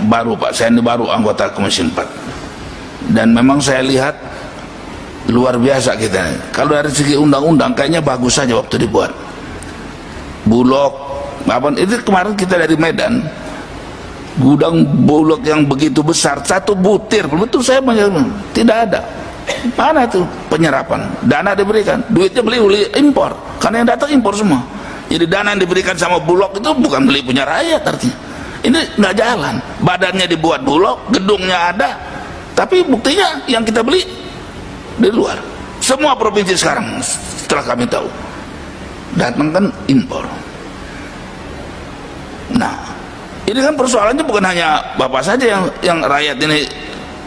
baru Pak, saya ini baru anggota Komisi 4, dan memang saya lihat luar biasa kita. Kalau dari segi undang-undang kayaknya bagus saja waktu dibuat. Bulog, apa itu kemarin kita dari Medan, gudang Bulog yang begitu besar, satu butir, betul saya tidak ada. Mana itu penyerapan? Dana diberikan, duitnya beli impor, karena yang datang impor semua. Jadi dana yang diberikan sama Bulog itu bukan beli punya rakyat artinya. Ini nggak jalan. Badannya dibuat Bulog, gedungnya ada, tapi buktinya yang kita beli di luar. Semua provinsi sekarang setelah kami tahu datang kan impor. Nah, ini kan persoalannya bukan hanya Bapak saja yang rakyat ini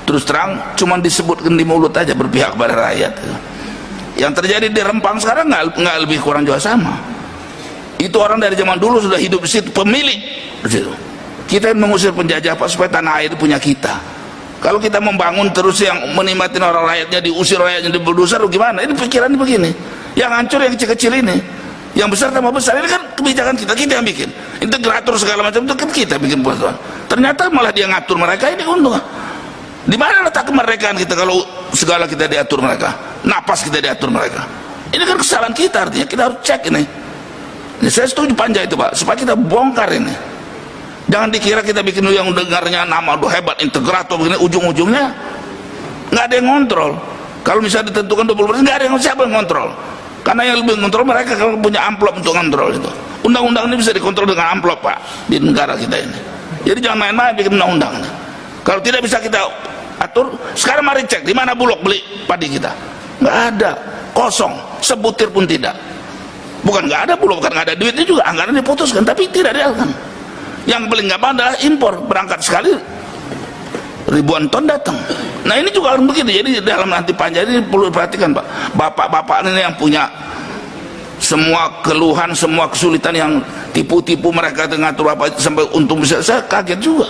terus terang cuman disebutkan di mulut aja berpihak pada rakyat. Yang terjadi di Rempang sekarang nggak lebih kurang juga sama. Itu orang dari zaman dulu sudah hidup di situ, pemilik di situ. Kita mengusir penjajah Pak supaya tanah air punya kita. Kalau kita membangun terus yang menikmatin orang rakyatnya, diusir rakyatnya, dibulldozer, gimana? Ini pikirannya begini. Yang hancur yang kecil-kecil ini, yang besar tambah besar. Ini kan kebijakan kita yang bikin. Integrator segala macam itu kan kita bikin peraturan. Ternyata malah dia ngatur mereka, ini keuntungan. Di mana letak kemerdekaan kita kalau segala kita diatur mereka, napas kita diatur mereka? Ini kan kesalahan kita, artinya kita harus cek ini. Saya setuju panja itu Pak, supaya kita bongkar ini. Jangan dikira kita bikin yang dengarnya nama hebat integrator begini, ujung-ujungnya nggak ada yang ngontrol. Kalau misalnya ditentukan 20%, nggak ada yang siapa yang ngontrol. Karena yang lebih ngontrol mereka kalau punya amplop untuk ngontrol itu. Undang-undang ini bisa dikontrol dengan amplop Pak di negara kita ini. Jadi jangan main-main bikin undang-undang. Kalau tidak bisa kita atur, sekarang mari cek di mana Bulog beli padi kita. Nggak ada, kosong, sebutir pun tidak. Bukan nggak ada Bulog, bukan nggak ada duitnya juga, anggaran diputuskan, tapi tidak dialihkan. Yang paling gampang adalah impor, berangkat sekali ribuan ton datang. Nah ini juga harus begitu. Jadi dalam nanti panja ini perlu diperhatikan Pak. Bapak-bapak ini yang punya semua keluhan, semua kesulitan, yang tipu-tipu mereka ngatur apa sampai untung bisa. Saya kaget juga.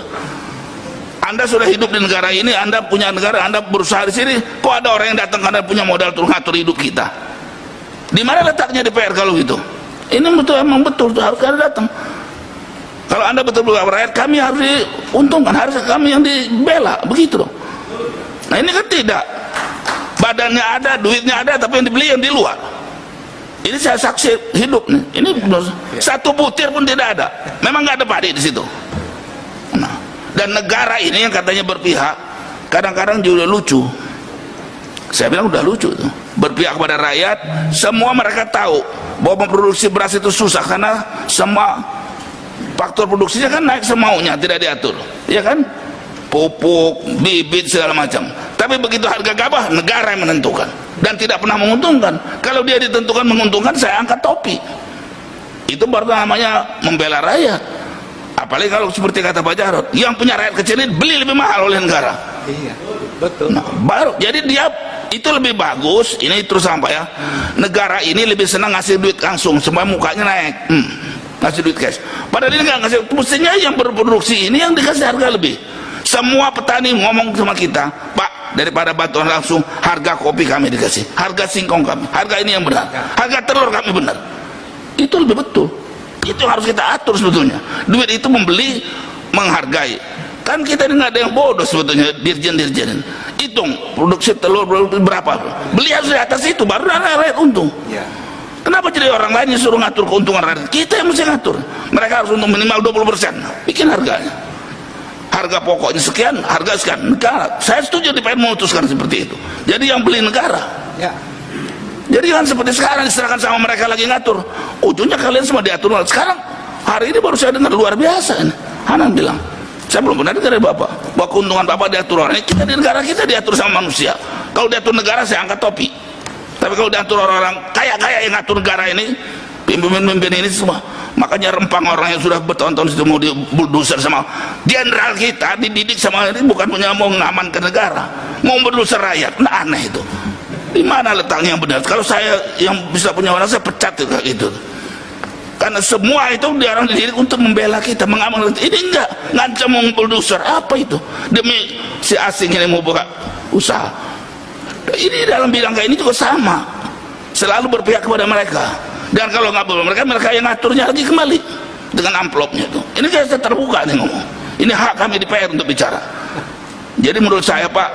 Anda sudah hidup di negara ini, Anda punya negara, Anda berusaha di sini, kok ada orang yang datang karena punya modal untuk ngatur hidup kita? Di mana letaknya DPR kalau gitu? Ini betul, emang betul harus ada datang. Kalau Anda betul-betul rakyat, kami harus diuntungkan, harus kami yang dibela, begitu dong. Nah ini kan tidak, badannya ada, duitnya ada, tapi yang dibeli yang di luar. Ini saya saksi hidup nih. Ini satu butir pun tidak ada. Memang nggak ada padi di situ. Nah, dan negara ini yang katanya berpihak, kadang-kadang juga lucu. Saya bilang udah lucu tuh. Berpihak pada rakyat, semua mereka tahu bahwa memproduksi beras itu susah karena semua faktor produksinya kan naik semaunya, tidak diatur, ya kan? Pupuk, bibit, segala macam. Tapi begitu harga gabah, negara yang menentukan dan tidak pernah menguntungkan. Kalau dia ditentukan menguntungkan, saya angkat topi. Itu baru namanya membela rakyat. Apalagi kalau seperti kata Pak Jarod, yang punya rakyat kecil ini beli lebih mahal oleh negara. Iya, betul. Nah, baru jadi dia itu lebih bagus. Ini terus sampai ya, negara ini lebih senang ngasih duit langsung, supaya mukanya naik. Ngasih duit cash. Padahal ini nggak ngasih, mestinya yang berproduksi ini yang dikasih harga lebih. Semua petani ngomong sama kita, Pak, daripada bantuan langsung, harga kopi kami dikasih, harga singkong kami, harga ini yang benar, harga telur kami benar. Itu lebih betul. Itu harus kita atur sebetulnya. Duit itu membeli, menghargai. Kan kita ini nggak ada yang bodoh sebetulnya, dirjen-dirjen. Hitung produksi telur berapa, beli harus di atas itu, baru rakyat untung. Kenapa jadi orang lain yang suruh ngatur keuntungan rakyat? Kita yang mesti ngatur. Mereka harus untung minimal 20%. Bikin harganya. Harga pokoknya sekian, harga sekian. Negara. Saya setuju DPR memutuskan seperti itu. Jadi yang beli negara. Ya. Jadi kan seperti sekarang diserahkan sama mereka lagi ngatur. Ujungnya kalian semua diatur. Sekarang hari ini baru saya dengar luar biasa ini. Hanan bilang, saya belum pernah dengar dari Bapak bahwa keuntungan Bapak diatur orang. Kita di negara kita diatur sama manusia. Kalau diatur negara saya angkat topi. Tapi kalau diatur orang-orang kaya-kaya yang ngatur negara ini, pimpin-pimpin ini semua, makanya Rempang orang yang sudah bertahun-tahun itu mau dibulldozer sama jenderal kita, dididik sama ini bukan punya mau mengamankan negara, mau bulldozer rakyat. Nah aneh itu. Di mana letaknya yang benar? Kalau saya yang bisa punya orang, saya pecat itu kayak gitu. Karena semua itu dia orang dididik untuk membela kita, mengamankan. Ini enggak ngancam mau bulldozer, apa itu? Demi si asing ini mau buka usaha. Ini dalam bidang kayak ini juga sama, selalu berpihak kepada mereka. Dan kalau nggak boleh mereka yang ngaturnya lagi kembali dengan amplopnya itu. Ini kayak terbuka nih ngomong. Ini hak kami di PR untuk bicara. Jadi menurut saya Pak,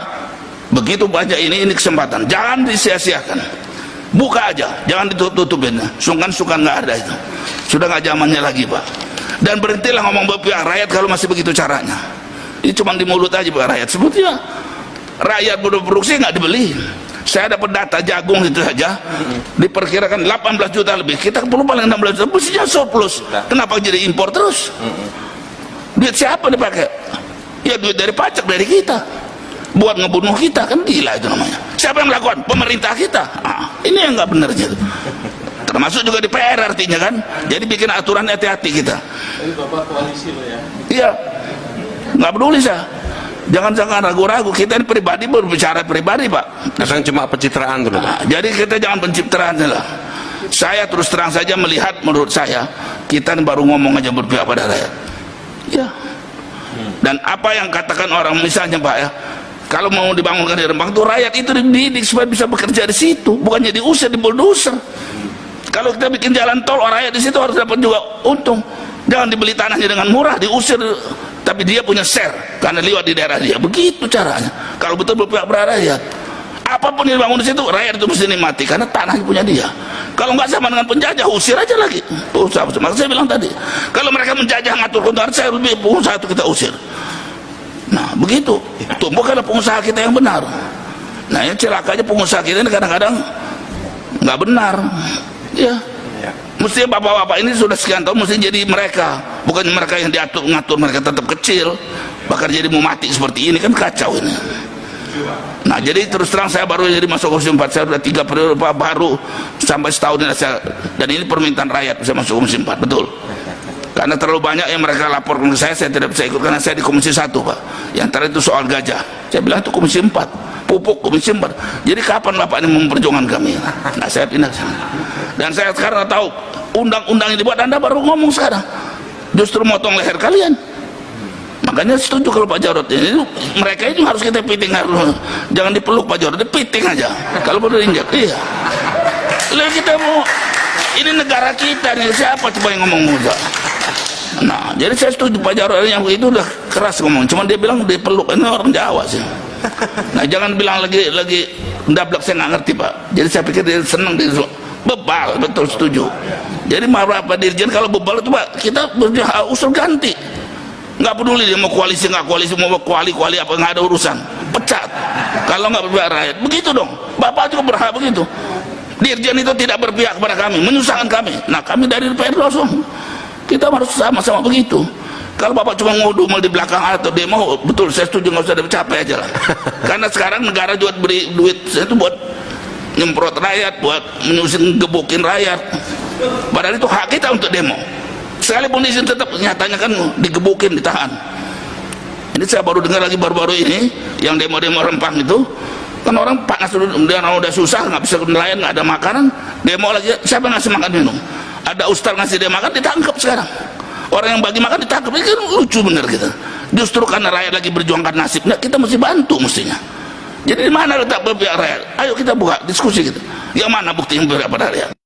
begitu banyak ini kesempatan, jangan disia-siakan. Buka aja, jangan ditutup-tutupin. Sungkan-sungkan nggak ada itu. Sudah nggak zamannya lagi Pak. Dan berhentilah ngomong berpihak rakyat kalau masih begitu caranya. Ini cuma di mulut aja Pak rakyat. Sebetulnya rakyat berproduksi nggak dibeli. Saya dapat data jagung itu saja diperkirakan 18 juta lebih. Kita perlu paling 16 juta, mestinya surplus. Kenapa jadi impor terus? Duit siapa dipakai? Ya duit dari pajak dari kita. Buat ngebunuh kita, kan gila itu namanya. Siapa yang melakukan? Pemerintah kita. Ini yang nggak benernya tuh. Termasuk juga di PR artinya kan. Jadi bikin aturan hati-hati kita. Ini Bapak koalisi loh ya? Iya, nggak peduli saya. Jangan ragu-ragu, kita ini pribadi berbicara pribadi Pak. Kadang cuma pencitraan dulu Pak. Jadi kita jangan pencitraan lah. Saya terus terang saja melihat, menurut saya kita ini baru ngomong aja berpihak pada rakyat. Ya. Dan apa yang katakan orang misalnya Pak ya, kalau mau dibangunkan di Rembang itu rakyat itu dididik supaya bisa bekerja di situ, bukannya diusir, di bulldozer. Kalau kita bikin jalan tol, rakyat di situ harus dapat juga untung. Jangan dibeli tanahnya dengan murah, diusir, tapi dia punya share karena lewat di daerah dia. Begitu caranya. Kalau betul berpihak pada rakyat, apapun yang dibangun di situ, rakyat itu mesti nikmati karena tanahnya punya dia. Kalau nggak sama dengan penjajah, usir aja lagi. Maka saya bilang tadi, kalau mereka menjajah ngatur kontrak, saya lebih pengusaha itu kita usir. Nah begitu, tumbuhkanlah pengusaha kita yang benar. Nah yang celakanya pengusaha kita ini kadang-kadang nggak benar. Ya. Mestinya bapak-bapak ini sudah sekian tahun mesti jadi mereka, bukan mereka yang diatur-ngatur, mereka tetap kecil bahkan jadi mau mati seperti ini, kan kacau ini. Nah jadi terus terang saya baru jadi masuk Komisi 4, saya sudah 3 periode baru sampai setahun ini saya, dan ini permintaan rakyat bisa masuk Komisi 4, betul. Karena terlalu banyak yang mereka laporkan ke saya tidak bisa ikut karena saya di Komisi 1 Pak. Yang terakhir itu soal gajah, saya bilang itu Komisi 4, pupuk Komisi 4. Jadi kapan Bapak ini memperjuangkan kami? Nah saya pindah ke sana. Dan saya sekarang tahu undang-undang yang dibuat, Anda baru ngomong sekarang justru motong leher kalian. Makanya setuju kalau Pak Jarod ini, mereka itu harus kita piting, jangan dipeluk Pak Jarod, dipiting aja kalau perlu injak. Iya, lalu kita mau, ini negara kita nih, siapa coba yang ngomong muda? Nah jadi saya setuju Pak Jarod yang itu udah keras ngomong, cuman dia bilang dipeluk, ini orang Jawa sih. Nah jangan bilang lagi ndablak, saya nggak ngerti Pak. Jadi saya pikir dia senang, dia bebal, betul setuju. Jadi beberapa dirjen kalau bebal itu Pak, kita usul ganti. Nggak peduli dia mau koalisi nggak koalisi, mau kuali apa, nggak ada urusan, pecat. Kalau nggak berpihak rakyat, begitu dong. Bapak juga berhak begitu. Dirjen itu tidak berpihak kepada kami, menyusahkan kami. Nah kami dari DPR langsung kita harus sama-sama begitu. Kalau Bapak cuma ngudumel di belakang atau demo, betul saya setuju, nggak usah capek aja lah. Karena sekarang negara juga beri duit itu buat nyemprot rakyat, buat menyusun gebukin rakyat. Padahal itu hak kita untuk demo. Sekalipun izin tetap nyatanya kan digebukin, ditahan. Ini saya baru dengar lagi baru-baru ini yang demo-demo Rempang itu, kan orang panas dia udah susah, nggak bisa nelayan, nggak ada makanan, demo lagi. Siapa ngasih makan minum? Ada ustaz ngasih dia makan, ditangkap sekarang. Orang yang bagi makan ditangkap, ini kan lucu bener kita. Justru karena rakyat lagi berjuangkan nasibnya, kita mesti bantu mestinya. Jadi di mana letak berpihak rakyat? Ayo kita buka diskusi kita. Yang mana bukti yang berpihak pada rakyat?